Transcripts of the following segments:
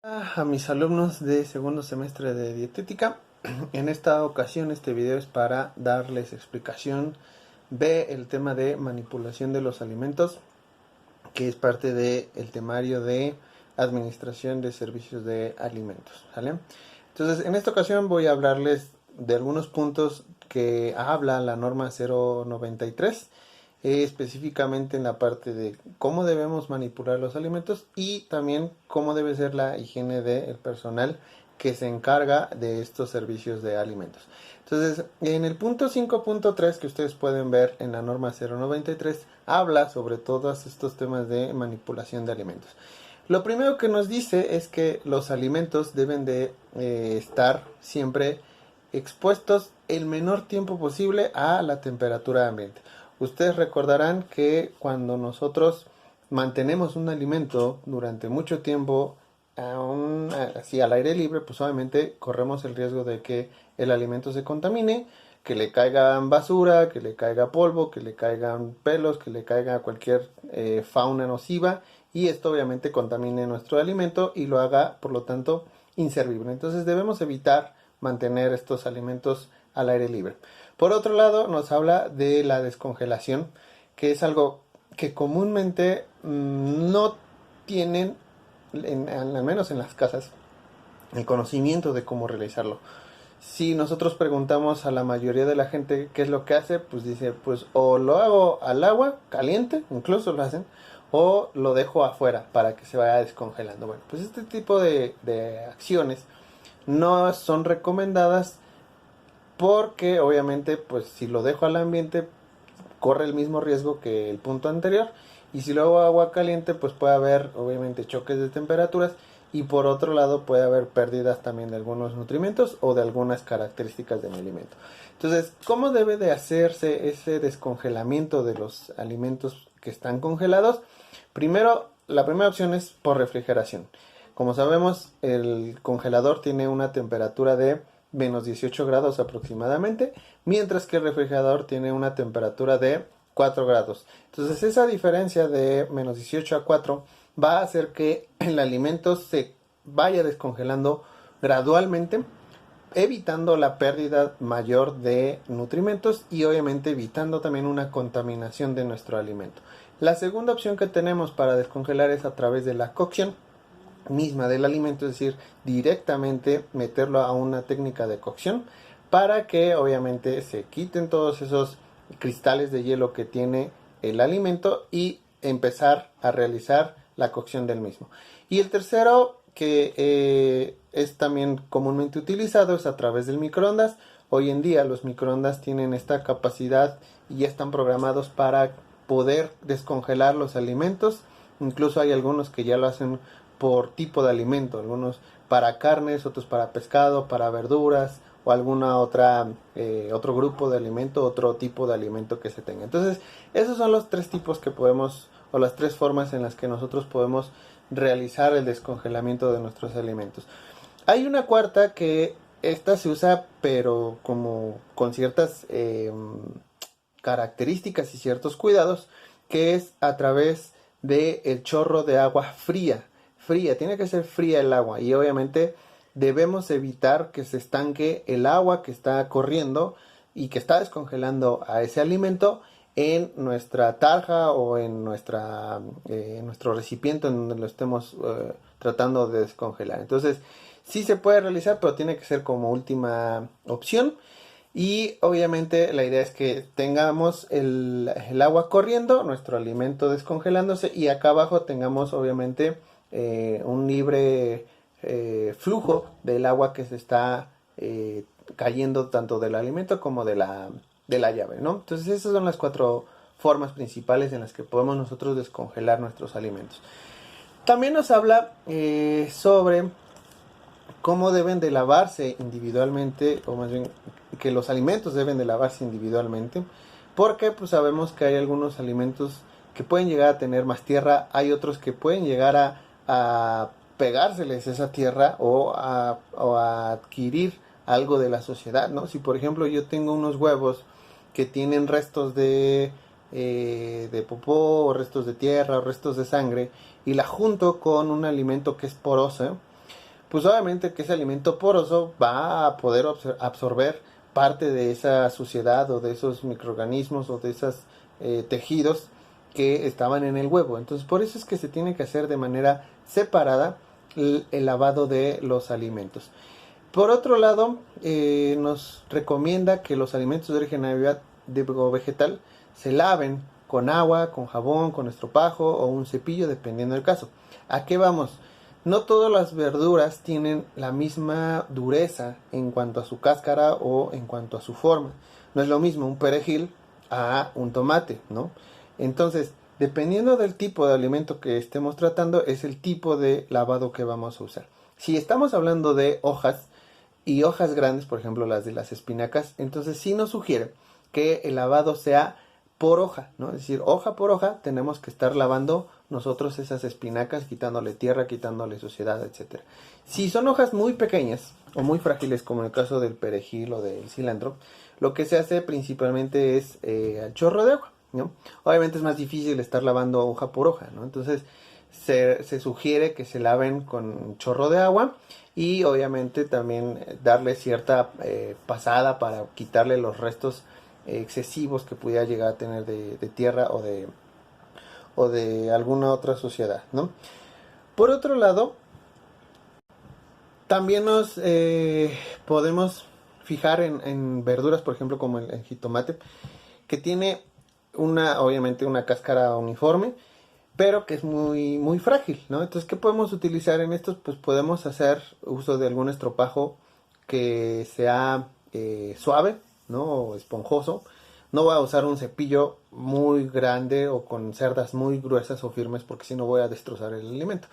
A mis alumnos de segundo semestre de dietética. En esta ocasión este video es para darles explicación del tema de manipulación de los alimentos, que es parte del temario de administración de servicios de alimentos, ¿vale? Entonces, en esta ocasión voy a hablarles de algunos puntos que habla la norma 093, específicamente en la parte de cómo debemos manipular los alimentos y también cómo debe ser la higiene del personal que se encarga de estos servicios de alimentos. Entonces, en el punto 5.3 que ustedes pueden ver en la norma 093, habla sobre todos estos temas de manipulación de alimentos. Lo primero que nos dice es que los alimentos deben de estar siempre expuestos el menor tiempo posible a la temperatura ambiente. Ustedes recordarán que cuando nosotros mantenemos un alimento durante mucho tiempo así al aire libre, pues obviamente corremos el riesgo de que el alimento se contamine, que le caigan basura, que le caiga polvo, que le caigan pelos, que le caiga cualquier fauna nociva, y esto obviamente contamine nuestro alimento y lo haga, por lo tanto, inservible. Entonces debemos evitar mantener estos alimentos al aire libre. Por otro lado, nos habla de la descongelación, que es algo que comúnmente no tienen, al menos en las casas, el conocimiento de cómo realizarlo. Si nosotros preguntamos a la mayoría de la gente qué es lo que hace, pues dice, pues o lo hago al agua caliente, incluso lo hacen, o lo dejo afuera para que se vaya descongelando. Bueno, pues este tipo de acciones no son recomendadas porque obviamente pues si lo dejo al ambiente corre el mismo riesgo que el punto anterior, y si lo hago agua caliente pues puede haber obviamente choques de temperaturas, y por otro lado puede haber pérdidas también de algunos nutrimentos o de algunas características de mi alimento. Entonces, ¿cómo debe de hacerse ese descongelamiento de los alimentos que están congelados? Primero, la primera opción es por refrigeración. Como sabemos, el congelador tiene una temperatura de menos 18 grados aproximadamente, mientras que el refrigerador tiene una temperatura de 4 grados. Entonces esa diferencia de menos 18 a 4 va a hacer que el alimento se vaya descongelando gradualmente, evitando la pérdida mayor de nutrimentos y obviamente evitando también una contaminación de nuestro alimento. La segunda opción que tenemos para descongelar es a través de la cocción misma del alimento, es decir, directamente meterlo a una técnica de cocción para que obviamente se quiten todos esos cristales de hielo que tiene el alimento y empezar a realizar la cocción del mismo. Y el tercero, que es también comúnmente utilizado, es a través del microondas. Hoy en día los microondas tienen esta capacidad y ya están programados para poder descongelar los alimentos. Incluso hay algunos que ya lo hacen por tipo de alimento, algunos para carnes, otros para pescado, para verduras o alguna otra otro grupo de alimento, otro tipo de alimento que se tenga. Entonces, esos son los tres tipos que podemos, o las tres formas en las que nosotros podemos realizar el descongelamiento de nuestros alimentos. Hay una cuarta que esta se usa, pero como con ciertas características y ciertos cuidados, que es a través del chorro de agua fría. Tiene que ser fría el agua, y obviamente debemos evitar que se estanque el agua que está corriendo y que está descongelando a ese alimento en nuestra tarja o en nuestro recipiente en donde lo estemos tratando de descongelar. Entonces sí se puede realizar, pero tiene que ser como última opción. Y obviamente la idea es que tengamos el agua corriendo, nuestro alimento descongelándose, y acá abajo tengamos obviamente un libre flujo del agua que se está cayendo tanto del alimento como de la llave, ¿no? Entonces esas son las cuatro formas principales en las que podemos nosotros descongelar nuestros alimentos. También nos habla sobre cómo deben de lavarse individualmente, o más bien que los alimentos deben de lavarse individualmente, porque pues sabemos que hay algunos alimentos que pueden llegar a tener más tierra, hay otros que pueden llegar a pegárseles esa tierra o a adquirir algo de la sociedad, ¿no? Si por ejemplo yo tengo unos huevos que tienen restos de popó, o restos de tierra, o restos de sangre, y la junto con un alimento que es poroso, pues obviamente que ese alimento poroso va a poder absorber parte de esa suciedad o de esos microorganismos o de esos tejidos que estaban en el huevo. Entonces por eso es que se tiene que hacer de manera separada el lavado de los alimentos. Por otro lado, nos recomienda que los alimentos de origen vegetal se laven con agua, con jabón, con estropajo o un cepillo, dependiendo del caso. ¿A qué vamos? No todas las verduras tienen la misma dureza en cuanto a su cáscara o en cuanto a su forma. No es lo mismo un perejil a un tomate, ¿no? Entonces, dependiendo del tipo de alimento que estemos tratando, es el tipo de lavado que vamos a usar. Si estamos hablando de hojas y hojas grandes, por ejemplo las de las espinacas, entonces sí nos sugiere que el lavado sea por hoja, ¿no? Es decir, hoja por hoja tenemos que estar lavando nosotros esas espinacas, quitándole tierra, quitándole suciedad, etcétera. Si son hojas muy pequeñas o muy frágiles, como en el caso del perejil o del cilantro, lo que se hace principalmente es al chorro de agua, ¿no? Obviamente es más difícil estar lavando hoja por hoja, ¿no? Entonces se sugiere que se laven con un chorro de agua y obviamente también darle cierta pasada para quitarle los restos excesivos que pudiera llegar a tener de tierra o de alguna otra suciedad, ¿no? Por otro lado, también nos podemos fijar en verduras, por ejemplo, como el jitomate, que tiene obviamente una cáscara uniforme, pero que es muy, muy frágil, ¿no? Entonces, ¿qué podemos utilizar en estos? Pues podemos hacer uso de algún estropajo que sea suave, ¿no? O esponjoso. No voy a usar un cepillo muy grande o con cerdas muy gruesas o firmes porque si no voy a destrozar el alimento.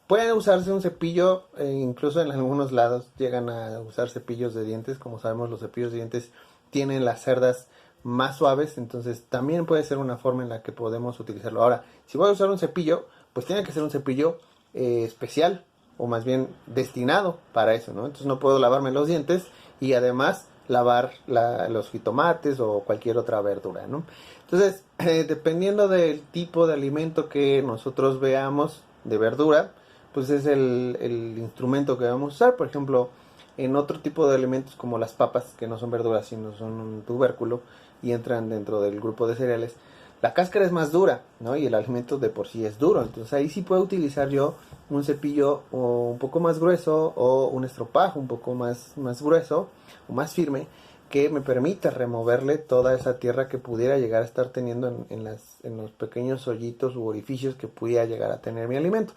Puede usarse un cepillo, incluso en algunos lados llegan a usar cepillos de dientes. Como sabemos, los cepillos de dientes tienen las cerdas más suaves, entonces también puede ser una forma en la que podemos utilizarlo. Ahora, si voy a usar un cepillo, pues tiene que ser un cepillo especial o más bien destinado para eso, ¿no? Entonces no puedo lavarme los dientes y además lavar los jitomates o cualquier otra verdura, ¿no? Entonces, dependiendo del tipo de alimento que nosotros veamos de verdura, pues es el instrumento que vamos a usar. Por ejemplo, en otro tipo de alimentos como las papas, que no son verduras sino son un tubérculo y entran dentro del grupo de cereales, la cáscara es más dura, ¿no? Y el alimento de por sí es duro. Entonces ahí sí puedo utilizar yo un cepillo un poco más grueso o un estropajo un poco más grueso o más firme que me permita removerle toda esa tierra que pudiera llegar a estar teniendo en los pequeños hoyitos u orificios que pudiera llegar a tener mi alimento.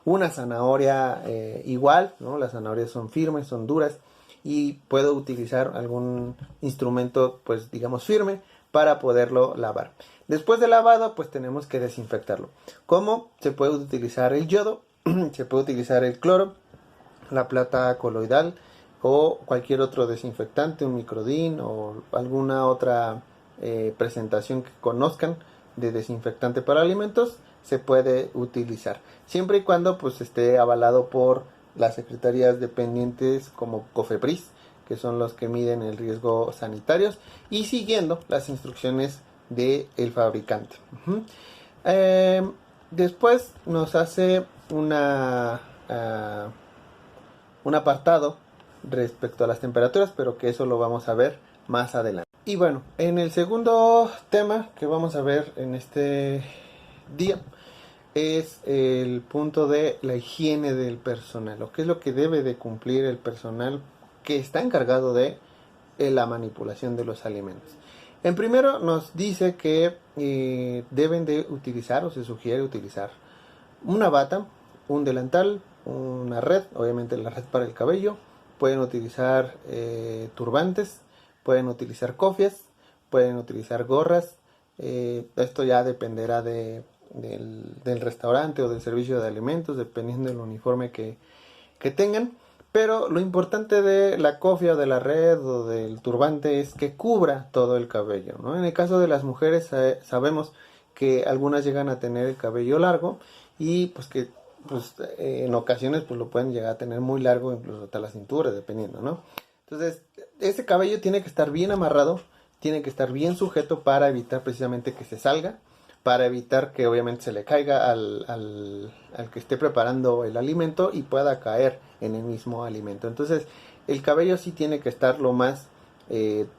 Una zanahoria igual, ¿no? Las zanahorias son firmes, son duras y puedo utilizar algún instrumento, pues digamos firme, para poderlo lavar. Después de lavado, pues tenemos que desinfectarlo. ¿Cómo? Se puede utilizar el yodo, se puede utilizar el cloro, la plata coloidal o cualquier otro desinfectante, un microdin o alguna otra presentación que conozcan de desinfectante para alimentos, se puede utilizar. Siempre y cuando pues esté avalado por las secretarías dependientes como COFEPRIS, que son los que miden el riesgo sanitarios, y siguiendo las instrucciones del fabricante. Después nos hace un apartado respecto a las temperaturas, pero que eso lo vamos a ver más adelante. Y bueno, en el segundo tema que vamos a ver en este día es el punto de la higiene del personal, o qué es lo que debe de cumplir el personal que está encargado de la manipulación de los alimentos. En primero nos dice que deben de utilizar o se sugiere utilizar una bata, un delantal, una red, obviamente la red para el cabello, pueden utilizar turbantes, pueden utilizar cofias, pueden utilizar gorras, esto ya dependerá del restaurante o del servicio de alimentos, dependiendo del uniforme que tengan. Pero lo importante de la cofia o de la red o del turbante es que cubra todo el cabello, ¿no? En el caso de las mujeres sabemos que algunas llegan a tener el cabello largo y pues que en ocasiones pues lo pueden llegar a tener muy largo, incluso hasta la cintura, dependiendo, ¿no? Entonces, ese cabello tiene que estar bien amarrado, tiene que estar bien sujeto para evitar precisamente que se salga para evitar que obviamente se le caiga al que esté preparando el alimento y pueda caer en el mismo alimento. Entonces el cabello sí tiene que estar lo más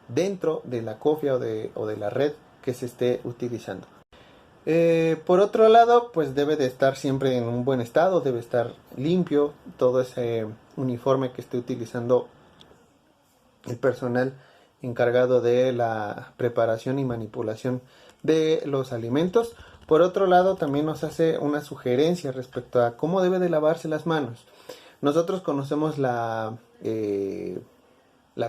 dentro de la cofia o de la red que se esté utilizando. Por otro lado, pues debe de estar siempre en un buen estado, debe estar limpio todo ese uniforme que esté utilizando el personal encargado de la preparación y manipulación de los alimentos. Por otro lado, también nos hace una sugerencia respecto a cómo debe de lavarse las manos. Nosotros conocemos la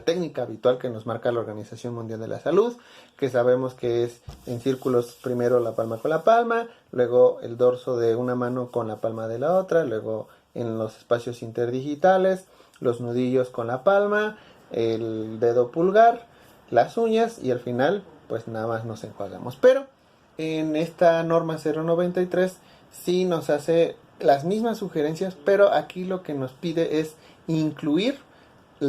técnica habitual que nos marca la Organización Mundial de la Salud, que sabemos que es en círculos, primero la palma con la palma, luego el dorso de una mano con la palma de la otra, luego en los espacios interdigitales, los nudillos con la palma, el dedo pulgar, las uñas y al final pues nada más nos enjuagamos. Pero en esta norma 093 sí nos hace las mismas sugerencias, pero aquí lo que nos pide es incluir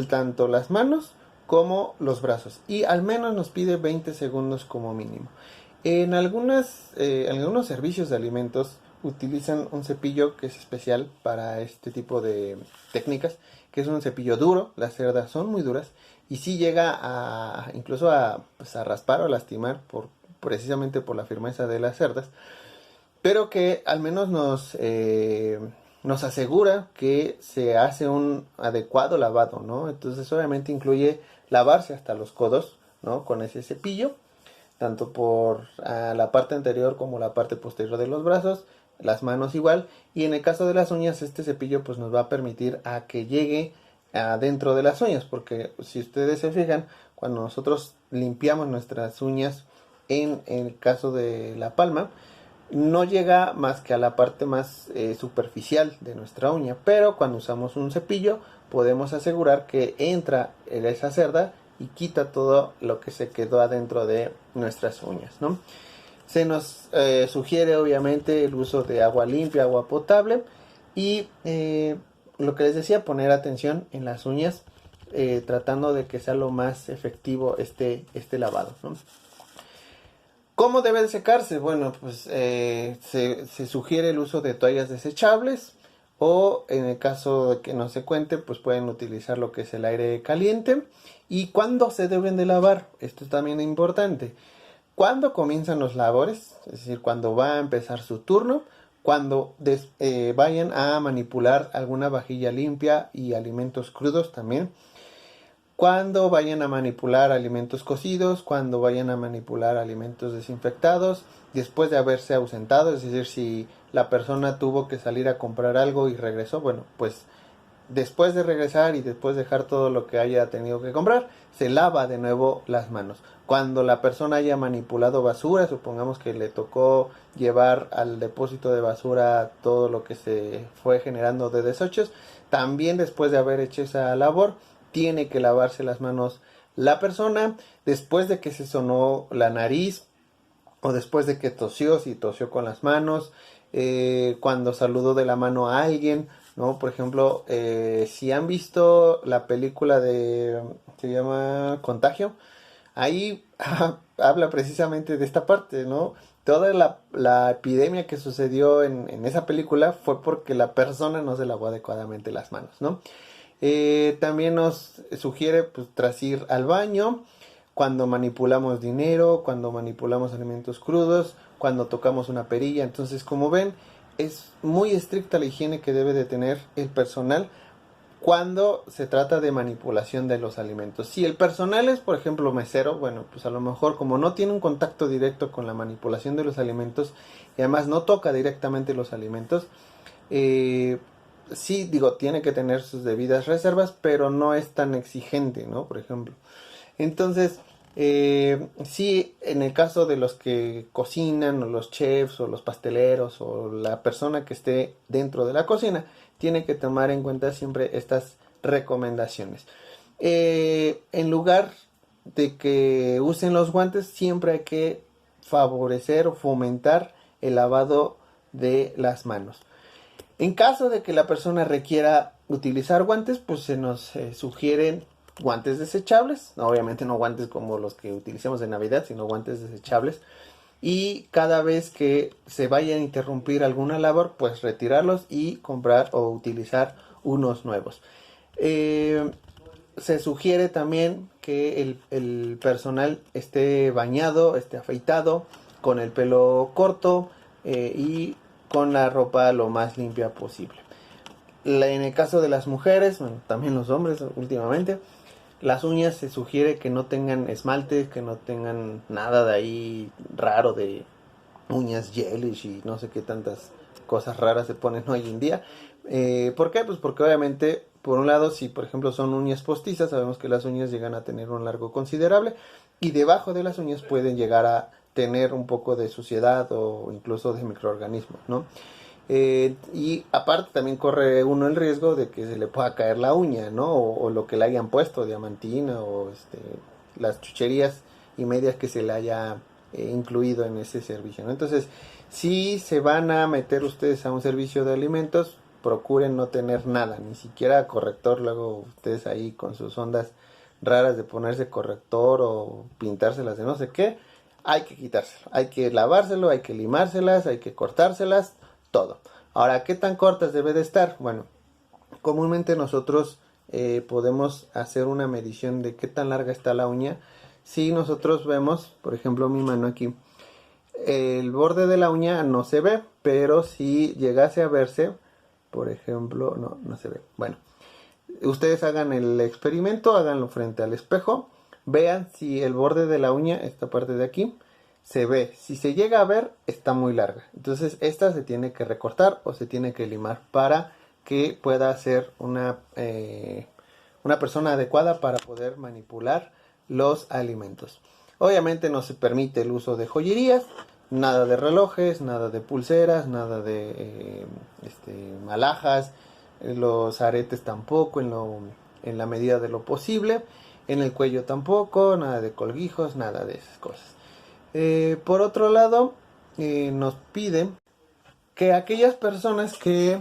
tanto las manos como los brazos y al menos nos pide 20 segundos como mínimo. En algunos servicios de alimentos utilizan un cepillo que es especial para este tipo de técnicas, que es un cepillo duro. Las cerdas son muy duras y sí llega a incluso pues a raspar o lastimar precisamente por la firmeza de las cerdas, pero que al menos nos asegura que se hace un adecuado lavado, ¿no? Entonces obviamente incluye lavarse hasta los codos, ¿no? Con ese cepillo, tanto por la parte anterior como la parte posterior de los brazos, las manos igual, y en el caso de las uñas este cepillo pues nos va a permitir a que llegue adentro de las uñas, porque si ustedes se fijan, cuando nosotros limpiamos nuestras uñas en el caso de la palma, no llega más que a la parte más superficial de nuestra uña, pero cuando usamos un cepillo podemos asegurar que entra en esa cerda y quita todo lo que se quedó adentro de nuestras uñas, ¿no? Se nos sugiere obviamente el uso de agua limpia, agua potable y lo que les decía, poner atención en las uñas, tratando de que sea lo más efectivo este lavado, ¿no? ¿Cómo debe de secarse? Bueno, pues se sugiere el uso de toallas desechables o en el caso de que no se cuente, pues pueden utilizar lo que es el aire caliente. ¿Y cuándo se deben de lavar? Esto es también importante. ¿Cuándo comienzan los labores? Es decir, cuando va a empezar su turno, cuando vayan a manipular alguna vajilla limpia y alimentos crudos también, cuando vayan a manipular alimentos cocidos, cuando vayan a manipular alimentos desinfectados, después de haberse ausentado, es decir, si la persona tuvo que salir a comprar algo y regresó, bueno, pues después de regresar y después de dejar todo lo que haya tenido que comprar, se lava de nuevo las manos. Cuando la persona haya manipulado basura, supongamos que le tocó llevar al depósito de basura todo lo que se fue generando de desechos, también después de haber hecho esa labor, tiene que lavarse las manos la persona. Después de que se sonó la nariz o después de que tosió, si tosió con las manos, cuando saludó de la mano a alguien, ¿no? Por ejemplo, si han visto la película se llama Contagio, ahí habla precisamente de esta parte, ¿no? Toda la epidemia que sucedió en esa película fue porque la persona no se lavó adecuadamente las manos, ¿no? También nos sugiere pues tras ir al baño, cuando manipulamos dinero, cuando manipulamos alimentos crudos, cuando tocamos una perilla. Entonces, como ven, es muy estricta la higiene que debe de tener el personal cuando se trata de manipulación de los alimentos. Si el personal es, por ejemplo, mesero, bueno, pues a lo mejor como no tiene un contacto directo con la manipulación de los alimentos y además no toca directamente los alimentos, sí, digo, tiene que tener sus debidas reservas, pero no es tan exigente, ¿no? Por ejemplo. Entonces, sí, en el caso de los que cocinan, o los chefs, o los pasteleros, o la persona que esté dentro de la cocina, tiene que tomar en cuenta siempre estas recomendaciones. En lugar de que usen los guantes, siempre hay que favorecer o fomentar el lavado de las manos. En caso de que la persona requiera utilizar guantes, pues se nos sugieren guantes desechables. Obviamente no guantes como los que utilizamos en Navidad, sino guantes desechables. y cada vez que se vaya a interrumpir alguna labor, pues retirarlos y comprar o utilizar unos nuevos. Se sugiere también que el personal esté bañado, esté afeitado, con el pelo corto y con la ropa lo más limpia posible. En el caso de las mujeres, bueno, también los hombres últimamente, las uñas se sugiere que no tengan esmalte, que no tengan nada de ahí raro de uñas gelish y no sé qué tantas cosas raras se ponen hoy en día. ¿Por qué? Pues porque obviamente, por un lado, si por ejemplo son uñas postizas, sabemos que las uñas llegan a tener un largo considerable y debajo de las uñas pueden llegar a tener un poco de suciedad o incluso de microorganismos, ¿no? Y aparte también corre uno el riesgo de que se le pueda caer la uña, ¿no? O lo que le hayan puesto, diamantina o las chucherías y medias que se le haya incluido en ese servicio, ¿no? Entonces, si se van a meter ustedes a un servicio de alimentos, procuren no tener nada, ni siquiera corrector. Luego ustedes ahí con sus ondas raras de ponerse corrector o pintárselas de no sé qué, hay que quitárselo, hay que lavárselo, hay que limárselas, hay que cortárselas, todo. Ahora, ¿qué tan cortas debe de estar? Bueno, comúnmente nosotros podemos hacer una medición de qué tan larga está la uña. Si nosotros vemos, por ejemplo, mi mano aquí, el borde de la uña no se ve, pero si llegase a verse, por ejemplo, no se ve. Bueno, ustedes hagan el experimento, háganlo frente al espejo, vean si el borde de la uña, esta parte de aquí, se ve. Si se llega a ver, está muy larga. Entonces esta se tiene que recortar o se tiene que limar para que pueda ser una persona adecuada para poder manipular los alimentos. Obviamente no se permite el uso de joyerías, nada de relojes, nada de pulseras, nada de alhajas, los aretes tampoco en la medida de lo posible, en el cuello tampoco, nada de colguijos, nada de esas cosas. Por otro lado, nos piden que aquellas personas que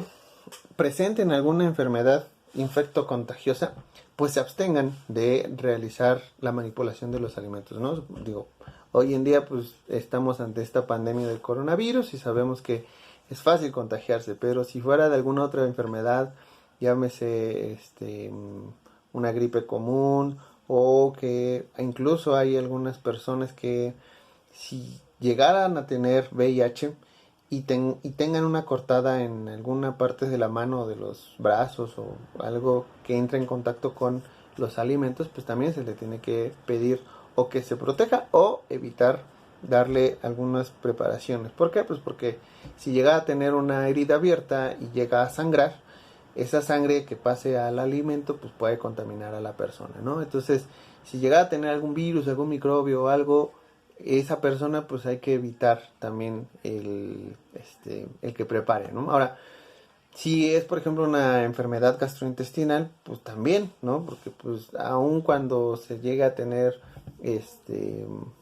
presenten alguna enfermedad infectocontagiosa, pues se abstengan de realizar la manipulación de los alimentos, ¿no? Digo, hoy en día pues estamos ante esta pandemia del coronavirus y sabemos que es fácil contagiarse, pero si fuera de alguna otra enfermedad, llámese una gripe común o que incluso hay algunas personas que si llegaran a tener VIH y tengan una cortada en alguna parte de la mano o de los brazos o algo que entre en contacto con los alimentos, pues también se le tiene que pedir o que se proteja o evitar darle algunas preparaciones. ¿Por qué? Pues porque si llega a tener una herida abierta y llega a sangrar, esa sangre que pase al alimento pues puede contaminar a la persona, ¿no? Entonces, si llega a tener algún virus, algún microbio o algo, esa persona pues hay que evitar también el que prepare, ¿no? Ahora, si es por ejemplo una enfermedad gastrointestinal, pues también, ¿no? Porque pues aun cuando se llega a tener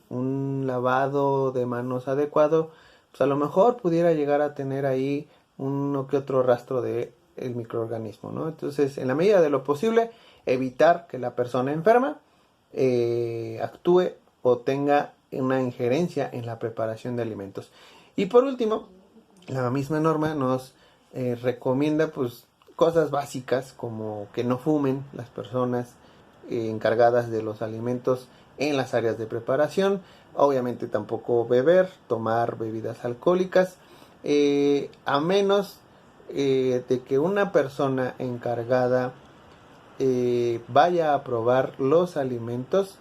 un lavado de manos adecuado, pues a lo mejor pudiera llegar a tener ahí uno que otro rastro de el microorganismo, ¿no? Entonces, en la medida de lo posible, evitar que la persona enferma actúe o tenga una injerencia en la preparación de alimentos. Y por último, la misma norma nos recomienda pues cosas básicas como que no fumen las personas encargadas de los alimentos en las áreas de preparación, obviamente tampoco beber, tomar bebidas alcohólicas, a menos de que una persona encargada vaya a probar los alimentos,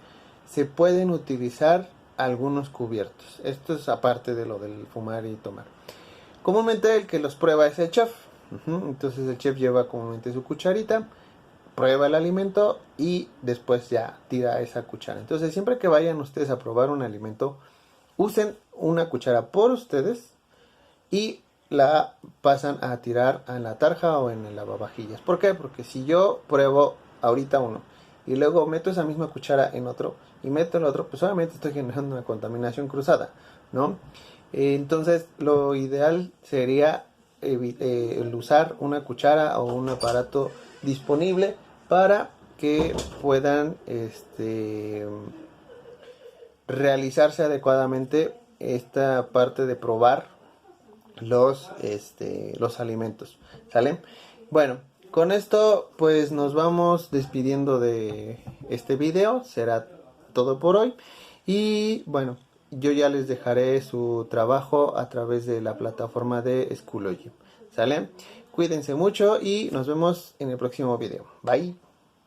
se pueden utilizar algunos cubiertos. Esto es aparte de lo del fumar y tomar. Comúnmente el que los prueba es el chef. Entonces el chef lleva comúnmente su cucharita, prueba el alimento y después ya tira esa cuchara. Entonces siempre que vayan ustedes a probar un alimento, usen una cuchara por ustedes y la pasan a tirar en la tarja o en el lavavajillas. ¿Por qué? Porque si yo pruebo ahorita uno y luego meto esa misma cuchara en otro y meto el otro, pues obviamente estoy generando una contaminación cruzada, ¿no? Entonces lo ideal sería el usar una cuchara o un aparato disponible para que puedan realizarse adecuadamente esta parte de probar los alimentos, ¿sale? Bueno, con esto pues nos vamos despidiendo de este video. Será todo por hoy. Y bueno, yo ya les dejaré su trabajo a través de la plataforma de Schoology, ¿sale? Cuídense mucho y nos vemos en el próximo video. Bye.